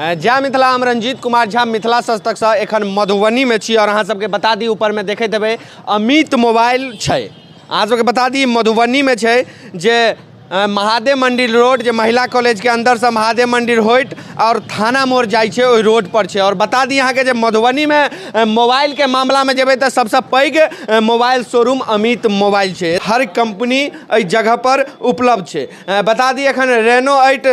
जय मिथिला, हम रंजीत कुमार झा मिथिला सस्तक से एखन मधुबनी में छी और अहाँ सबके बता दी ऊपर में देखते हेबै अमित मोबाइल छै। अहाँ सबके बता दी मधुबनी में छै जे महादेव मंदिर रोड जे महिला कॉलेज के अंदर से महादेव मंदिर होइत और थाना मोड़ जाय छै ओहि रोड पर छै। और बता दी यहाँ के जे मधुबनी में मोबाइल के मामला में जेबै तो सबसे पैघ मोबाइल शोरूम अमित मोबाइल छै। हर कंपनी एहि जगह पर उपलब्ध छै। बता दी एखन रेनो 8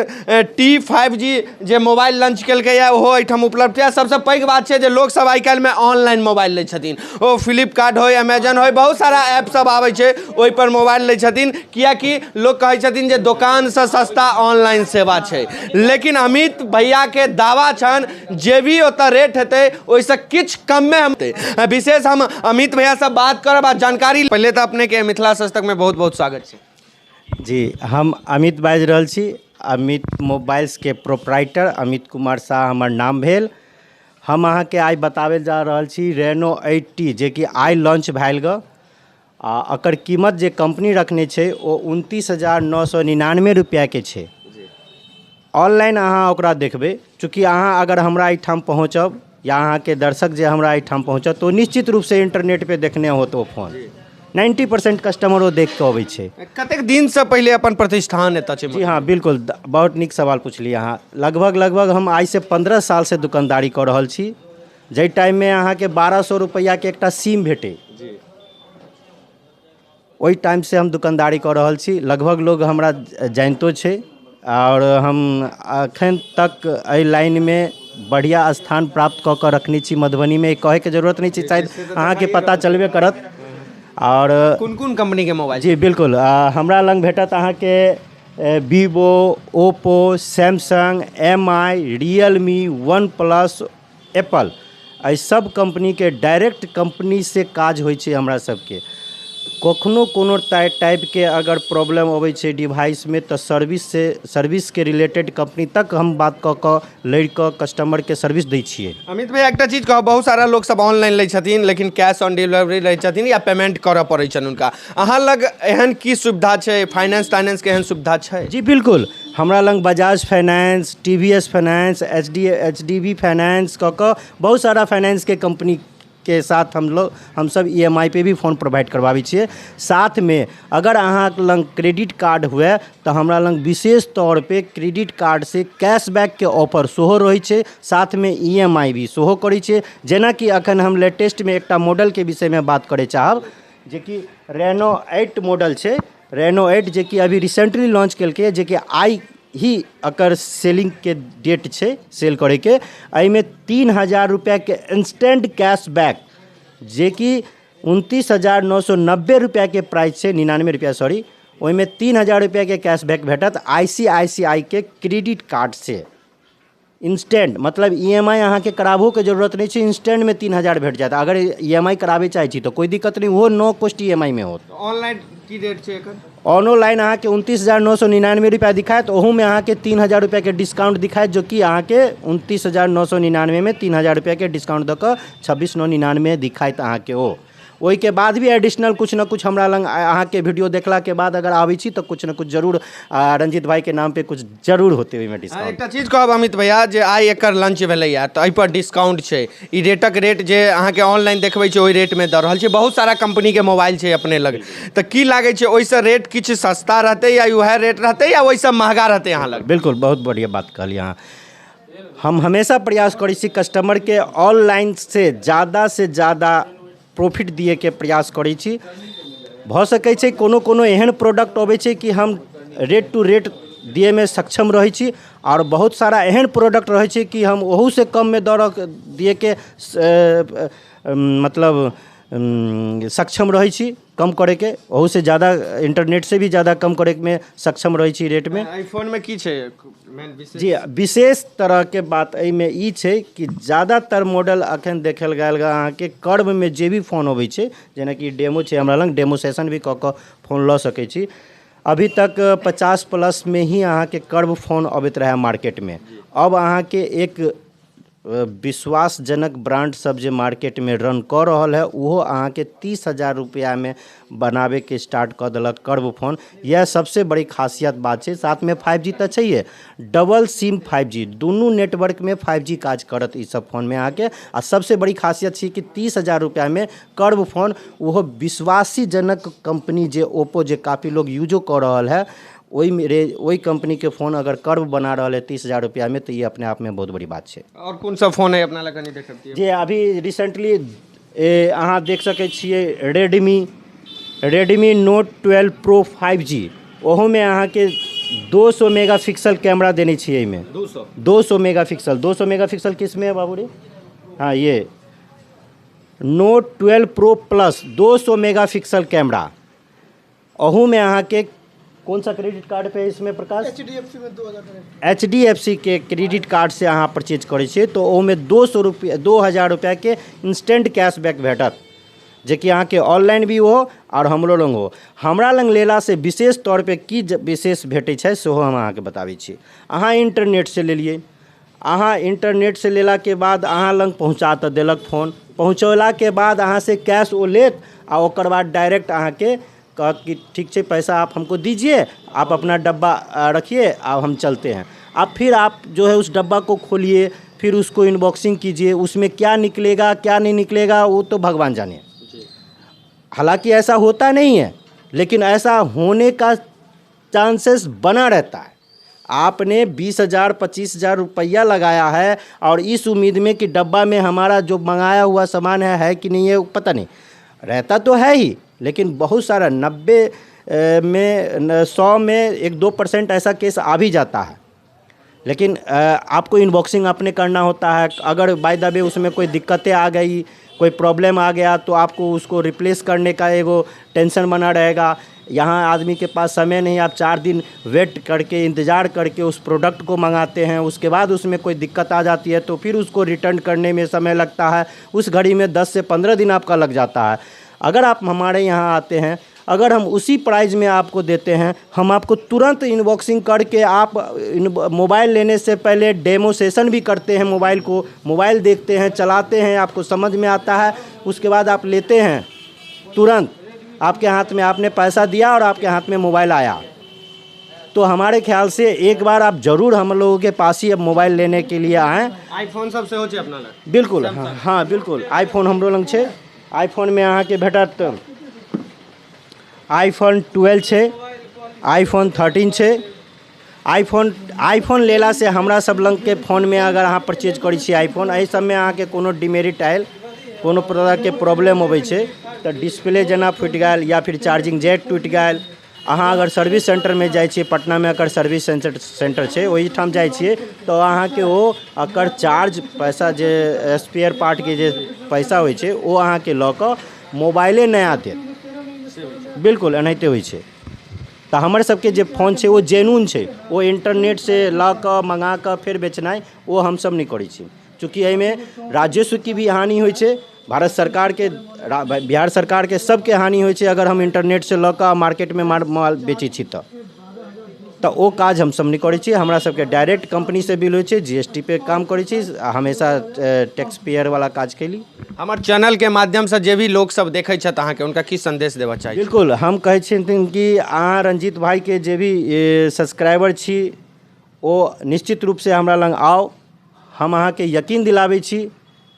T5G जे मोबाइल लॉन्च केलकै ओहो एहिठाम उपलब्ध छै। सबसे पैघ बात छै जे लोग सब आइ काल्हि में ऑनलाइन मोबाइल लै छथिन, ओ फ्लिपकार्ट हो अमेजन हो बहुत सारा ऐप सब आबै छै ओहि पर मोबाइल लै छथिन, कियाकि लोग कहै छथिन जे दुकान से सस्ता ऑनलाइन सेवा छै। लेकिन अमित भैया के दावा छन जे भी ओतऽ रेट हेतै ओहिसँ किछु कम में हमते विशेष हम अमित भैया से बात करब आ जानकारी। पहले तो अपने के मिथिला सस्तक में बहुत बहुत स्वागत छै। जी, हम अमित बाजि रहल छी। अमित मोबाइल्स के प्रोप्राइटर अमित कुमार शाह हमर नाम भेल। हम अहाँ के आइ बताबै जा रहल छी रेनो 8T जे कि आइ लॉन्च भैल ग। अकर कीमत जे कंपनी रखने छै ओ 29,999 रुपया के छै। ऑनलाइन अहाँ ओकरा देखबै, चूँकि अहाँ अगर हमरा एहिठाम पहुँचब या अहाँ के दर्शक जे हमरा एहिठाम पहुँचत तो निश्चित रूप से इंटरनेट पे देखने होत ओ फोन। 90% कस्टमर वो देख के अबै छै। कतेक दिन से पहले अपन प्रतिष्ठान एतऽ छै? जी हाँ, बिल्कुल, बहुत नीक सवाल पूछलिए अहाँ। लगभग हम आज से 15 साल से दुकानदारी कर रहल छी। जै टाइम में अहाँ के 1200 रुपया के एकटा सिम भेटे, ओहि टाइम से हम दुकानदारी कर रहल छी। लगभग लोग हमरा जानितो छै और हम अखन तक एहि लाइन में बढ़िया स्थान प्राप्त कऽ के रखने छी मधुबनी में। कहे के जरूरत नहीं छै, शायद अहाँ के पता चलबे करत। और कोन कंपनी के मोबाइल? जी बिल्कुल, हमरा लंग भेटत अहाँ के Vivo, Oppo, Samsung, MI, Realme, one plus, Apple, एहि सब कंपनी के डायरेक्ट कंपनी से काज होइ छै। हमरा सबके कखनो कोनो टाइप के अगर प्रॉब्लम अबै छै डिवाइस में तो सर्विस के रिलेटेड कंपनी तक हम बात कऽ के लड़ के कस्टमर के सर्विस दै छियै। अमित भैया एकटा चीज कहब, बहुत सारा लोग सब ऑनलाइन लै छथिन लेकिन कैश ऑन डिलीवरी लै छथिन या पेमेंट करऽ पड़ै छनि उनका। अहाँ लग एहन की सुविधा छै? फाइनेंस के एहन सुविधा छै? जी बिल्कुल, हमरा lung Bajaj finance, TVS finance, HDB finance कऽ के बहुत सारा फाइनेंस के कंपनी के साथ हम सब EMI पे भी फ़ोन प्रोवाइड करवाबै छियै। साथ में अगर अहाँ लंग क्रेडिट कार्ड हुए तो हमरा लंग विशेष तौर पे क्रेडिट कार्ड से कैशबैक के ऑफर सेहो रहै छै, साथ में EMI भी सेहो करै छै। जेना कि अखन हम लेटेस्ट में एकटा मॉडल के विषय में बात करे चाहब जे कि रेनो 8 मॉडल छै। रेनो 8 जे कि अभी रिसेंटली लॉन्च केलकै, जे कि आई ही अकर सेलिंग के डेट छै सेल करे के। एहिमे 3,000 रुपया के इंस्टेंट कैशबैक जे कि 29,990 रुपया के प्राइस छै, 99 रुपया सॉरी, ओहिमे 3,000 रुपया के कैशबैक भेटत ICICI के क्रेडिट कार्ड से। इंस्टेंट मतलब EMI अहाँ के कराबो के जरूरत नहीं छै, इंस्टेंट में 3,000 भेट जाता। अगर EMI कराबे चाहे छी तो कोई दिक्कत नहीं, वो नो कॉस्ट EMI में होत। ऑनलाइन की रेट छै एकर? ऑनलाइन अहाँ के 29,999 रुपया दिखायत, ओहू में अहाँ के 3,000 रुपया के डिस्काउंट दिखायत, जो कि अहाँ के 29,999 में 3,000 रुपया के डिस्काउंट दऽ कऽ 26,999 दिखायत अहाँ के। ओहि के बाद भी एडिशनल कुछ न कुछ हमरा लंग अहाँ के वीडियो देखला के बाद अगर आबै छी तो कुछ न कुछ जरूर रंजीत भाई के नाम पे कुछ जरूर होते ओहिमे डिस्काउंट। एकटा चीज कहब अमित भैया, जे आइ एकर लॉन्च भेलैया तो एहि पर डिस्काउंट छै। ई रेटक रेट जे अहाँ के ऑनलाइन देखबै छै ओहि रेट में दऽ रहल छै। बहुत सारा कंपनी के मोबाइल छै अपने लग, तो की लागे छै ओहिसँ रेट किछु सस्ता रहतै या वएह रेट रहतै या ओहिसँ महंगा रहतै अहाँ लग? बिल्कुल, बहुत बढ़िया बात कहलिए अहाँ। हम हमेशा प्रयास करै छी कस्टमर के ऑनलाइन से ज़्यादा प्रॉफिट दिए के प्रयास करै छी। भऽ सकै छै कोनो एहन प्रोडक्ट अबै छै कि हम रेट टू रेट दिए में सक्षम रहै छी, और बहुत सारा एहन प्रोडक्ट रहै छै कि हम ओहू से कम में दर दिए के मतलब सक्षम रहै छी कम करे के, ओहू से ज़्यादा इंटरनेट से भी ज़्यादा कम करे में सक्षम रहै छी रेट में। आईफोन में की छै मेन विशेष? जी, विशेष तरह के बात एहिमे ई छै कि ज़्यादातर मॉडल अखन देखल गेल अहाँ के कर्व में जे भी फोन अबै छै, जेना कि डेमो छै हमरा लंग, डेमो सेशन भी कऽ के फोन लऽ सकै छी। अभी तक 50+ में ही अहाँ के कर्व फोन अबैत रहे मार्केट में। अब अहाँ के एक विश्वासजनक ब्रांड सब जे मार्केट में रन कर रहल है वो अहाँ के 30,000 रुपया में बनावे के स्टार्ट कर दिलक कर्व फोन। यह सबसे बड़ी खासियत बात है। साथ में 5G तो चाहिए, डबल सिम 5G दोनों नेटवर्क में 5G काज करत इस सब फोन में आके। आ सबसे बड़ी खासियत है कि 30,000 रुपया में कर्व फोन, वो विश्वासीजनक कंपनी जे ओप्पो जे काफ़ी लोग यूजो कर रहल है, वही कंपनी के फ़ोन अगर कर्व बना रहा है 30,000 रुपया में, तो ये अपने आप में बहुत बड़ी बात है। और कौन सा फोन है अपना लगा नहीं देख सकती है जी अभी रिसेंटली अहाँ देख सके छियै रेडमी नोट 12 प्रो 5G, ओहो में अहाँ के 200 मेगापिक्सल कैमरा देने छियै में। 200 मेगापिक्सल 200 मेगापिक्सल किस में है बाबू रे? हाँ, ये note 12 pro plus 200 megapixel camera. ओहू में अहाँ के कौन सा क्रेडिट कार्ड पे इसमें प्रकाश? HDFC में 2000 HDFC के क्रेडिट कार्ड से अहाँ परचेज करै छियै तो ओहिमे 2,000 रुपया के इंस्टेंट कैशबैक भेटत, जे कि अहाँ के ऑनलाइन भी हो और हमरो लंग हो। हमरा लंग लेला से विशेष तौर पे की विशेष भेटै छै सेहो हम अहाँ के बताबै छी। अहाँ इंटरनेट से लेलिए, अहाँ इंटरनेट से लेला के बाद अहाँ लंग पहुँचा तऽ देलक फोन, पहुँचौला के बाद अहाँ से कैश वो लेत आ ओकर बाद डायरेक्ट अहाँ के कहा कि ठीक है पैसा आप हमको दीजिए, आप अपना डब्बा रखिए, अब हम चलते हैं। अब फिर आप जो है उस डब्बा को खोलिए, फिर उसको इनबॉक्सिंग कीजिए, उसमें क्या निकलेगा क्या नहीं निकलेगा वो तो भगवान जाने। हालांकि ऐसा होता नहीं है, लेकिन ऐसा होने का चांसेस बना रहता है। आपने 20,000 25,000 रुपया लगाया है और इस उम्मीद में कि डब्बा में हमारा जो मंगाया हुआ सामान है कि नहीं है पता नहीं, रहता तो है ही, लेकिन बहुत सारा 90 में 100 में 1-2% ऐसा केस आ भी जाता है। लेकिन आपको इनबॉक्सिंग अपने करना होता है। अगर बाय द वे उसमें कोई दिक्कतें आ गई, कोई प्रॉब्लम आ गया, तो आपको उसको रिप्लेस करने का एगो टेंशन बना रहेगा। यहाँ आदमी के पास समय नहीं, आप 4 दिन वेट करके इंतज़ार करके उस प्रोडक्ट को मंगाते हैं, उसके बाद उसमें कोई दिक्कत आ जाती है तो फिर उसको रिटर्न करने में समय लगता है। उस घड़ी में 10 से 15 दिन आपका लग जाता है। अगर आप हमारे यहाँ आते हैं, अगर हम उसी प्राइस में आपको देते हैं, हम आपको तुरंत इनबॉक्सिंग करके, आप मोबाइल लेने से पहले डेमो सेशन भी करते हैं, मोबाइल देखते हैं, चलाते हैं, आपको समझ में आता है, उसके बाद आप लेते हैं तुरंत आपके हाथ में, आपने पैसा दिया और आपके हाथ में मोबाइल आया। तो हमारे ख्याल से एक बार आप ज़रूर हम लोगों के पास ही अब मोबाइल लेने के लिए आएँ। आईफोन सबसे हो छै अपना लग? बिल्कुल, हाँ बिल्कुल, आईफोन हमरो लंग छै। आईफोन में अहाँ के भेटत आईफोन 12 छै, आईफोन 13 छै। आईफोन लेला से हमरा सब लंग के फोन में अगर अहाँ परचेज करै छी आईफोन, एहि सब में अहाँ के कोनो डिमेरिट आयल, कोनो प्रकार के प्रॉब्लम होबै छै तो डिस्प्ले जना फुटि गेल या फिर चार्जिंग जेट टूटि गेल, अहाँ अगर सर्विस सेंटर में जाइ छियै, पटना में अगर सर्विस सेंटर छै ओहि ठाम जाइ छियै तो अहाँ के वो अकर चार्ज पैसा जे स्पेयर पार्ट के जे पैसा होइ छै वो अहाँ के लऽ कऽ मोबाइले नया देत। बिल्कुल एनाहिते होइ छै। तो हमर सबके जे फोन छै वो जेन्युइन छै, वो इंटरनेट से ला कऽ मंगा कऽ फिर बेचनाइ वो हम सब नहीं करै छी, चूँकि एहिमे राजस्व की भी हानि होइ छै, भारत सरकार के, बिहार सरकार के सबके हानि होइ छै अगर हम इंटरनेट से लऽ कऽ मार्केट में माल बेचै छी तो वो काज हम सब नहीं करै छी। हमरा सबके डायरेक्ट कंपनी से बिल होइ छै, GST पे काम करै छी, हमेशा टैक्स पेयर वाला काज कैली। हमार चैनल के माध्यम से जे भी लोग सब देखे छथि अहाँ के, उनका की संदेश देबा चाहिए? बिल्कुल, हम कहै छी कि अहाँ रंजीत भाई के जे भी सब्सक्राइबर छी वो निश्चित रूप से हमरा लंग आओ। हम अहाँ के यकीन दिलाबै छी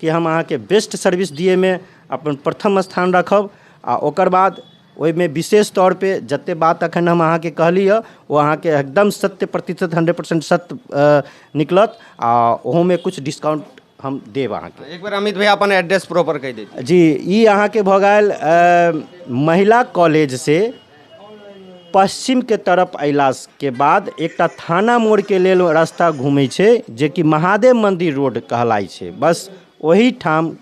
कि हम अहाँ के बेस्ट सर्विस दिए में अपन प्रथम स्थान रखब। आ ओकर बाद ओहि में विशेष तौर पे जते बात अखन हम अहाँ के कहली है वो अहाँ के एकदम 100% 100% सत्य निकलत। आ ओहो में कुछ डिस्काउंट हम देब अहाँ के। एक बार अमित भैया अपन एड्रेस प्रॉपर कह देती। जी, ई अहाँ के भऽ गेल महिला कॉलेज से पश्चिम के तरफ अयला के बाद एकटा थाना मोड़ के लेल रास्ता घूमै छै, जे कि महादेव मंदिर रोड कहलाइ छै। बस वही ठाम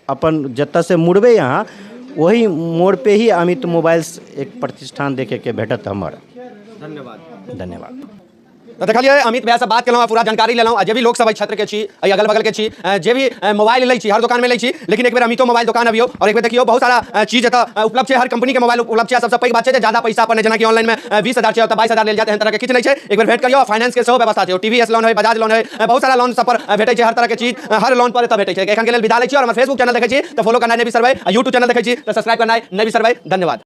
अपन जतऽ से मुड़बै यहाँ, वही मोड़ पे ही अमित मोबाइल्स एक प्रतिष्ठान देखे के भेटत हमर। धन्यवाद। धन्यवाद। तो देखलिए अमित भैया से बात केलहुँ, पूरा जानकारी लेलहुँ। जे भी लोग सब क्षेत्र के छी, अगल बगल के छी, जे भी मोबाइल लै छी, हर दुकान में लै छी, लेकिन एक बेर अमितो मोबाइल दुकान अबियो और एक बेर देखियो बहुत सारा चीज एतऽ उपलब्ध है। हर कंपनी के मोबाइल उपलब्ध है। सबसे पैघ बात है ज्यादा पैसा अपन जेना कि ऑनलाइन में 20,000 चाहिए तो 22,000 लेल जाते हैं, तरह के किछु नहीं है। एक बेर भेंट करियो, फाइनेंस के सेहो व्यवस्था है, टीवीएस लोन है, बजाज लोन है, बहुत सारा लोन सब पर भेटे छै, हर तरह के चीज हर लोन पर एतऽ भेटे छै। एखन के लेल विदा लै छी और हमर फेसबुक चैनल देखै छी तो फॉलो करना नहीं बिसरबै, यूट्यूब चैनल देखै छी तो सब्सक्राइब करना नहीं बिसरबै। धन्यवाद।